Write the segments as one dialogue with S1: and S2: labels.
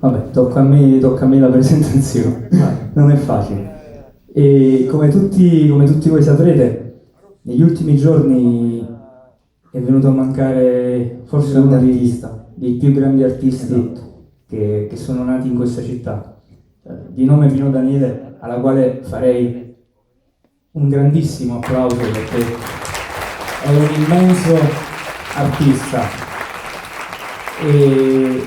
S1: Vabbè, tocca a me la presentazione. Non è facile. E come tutti voi saprete, negli ultimi giorni è venuto a mancare forse uno dei più grandi artisti che sono nati in questa città, di nome Pino Daniele, alla quale farei un grandissimo applauso perché è un immenso artista. E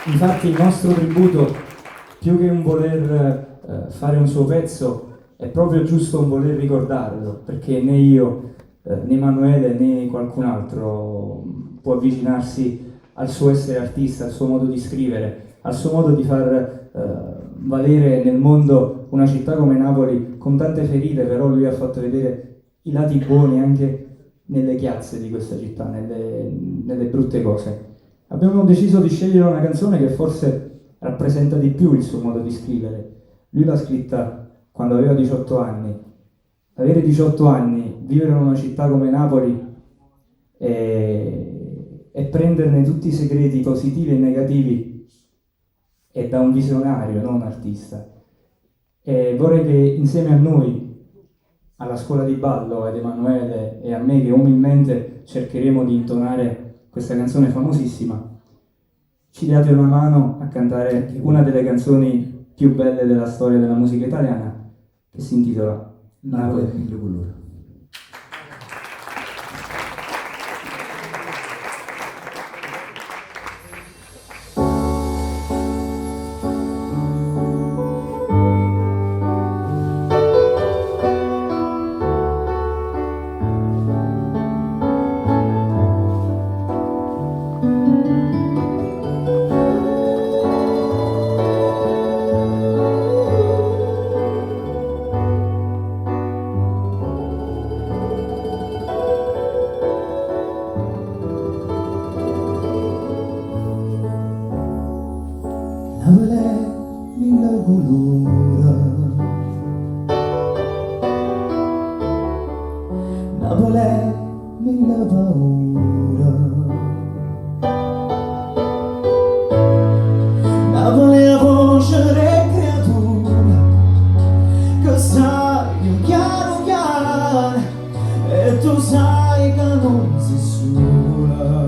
S1: infatti il nostro tributo, più che un voler fare un suo pezzo, è proprio giusto un voler ricordarlo, perché né io, né Emanuele, né qualcun altro può avvicinarsi al suo essere artista, al suo modo di scrivere, al suo modo di far valere nel mondo una città come Napoli, con tante ferite, però lui ha fatto vedere i lati buoni anche nelle chiazze di questa città, nelle brutte cose. Abbiamo deciso di scegliere una canzone che forse rappresenta di più il suo modo di scrivere. Lui l'ha scritta quando aveva 18 anni. Avere 18 anni, vivere in una città come Napoli e prenderne tutti i segreti positivi e negativi è da un visionario, non un artista. E vorrei che insieme a noi, alla scuola di ballo, ad Emanuele e a me, che umilmente cercheremo di intonare questa canzone famosissima, ci date una mano a cantare una delle canzoni più belle della storia della musica italiana, che si intitola
S2: Napoli è mille colori. Napoli è mille colori, Napoli è mille paura, Napoli è la voce delle creature che sai chiaro chiaro e tu sai che non si sola.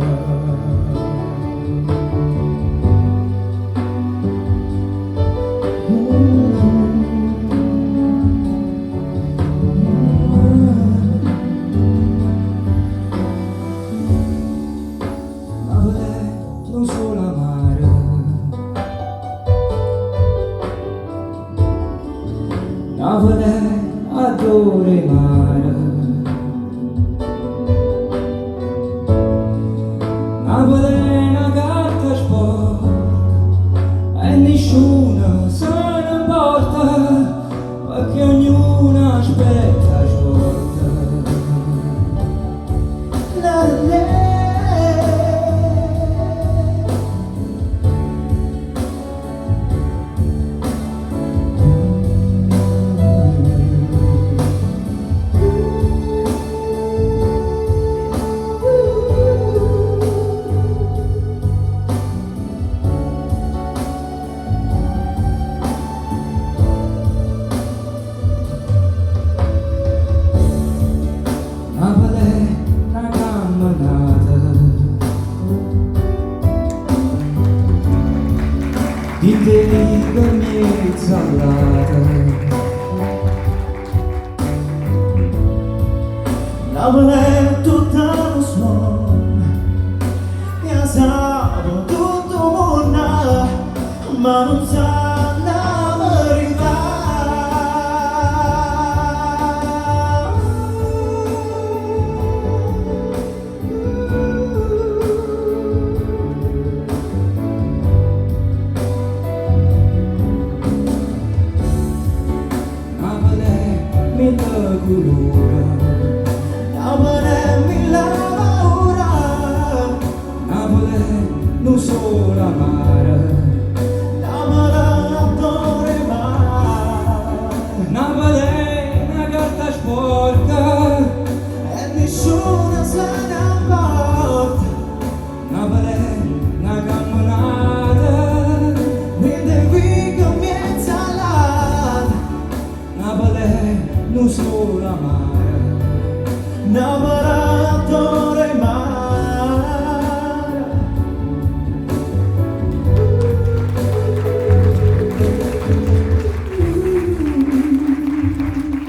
S2: Napoli adora il mare, Napoli è una carta sporca e nessuno se ne importa, perché ognuno aspetta la svolta. Di delica mezza allata, Napoli è tutta lo suono, mi ha saputo tutto il mondo, ma non sa la verità. Mille colori, Napoli è mille paura, Napoli è non solo amare, Napoli adora il mare, Napoli è una carta sporca e nessuno se ne accorge, Napoli è una camminata, fatto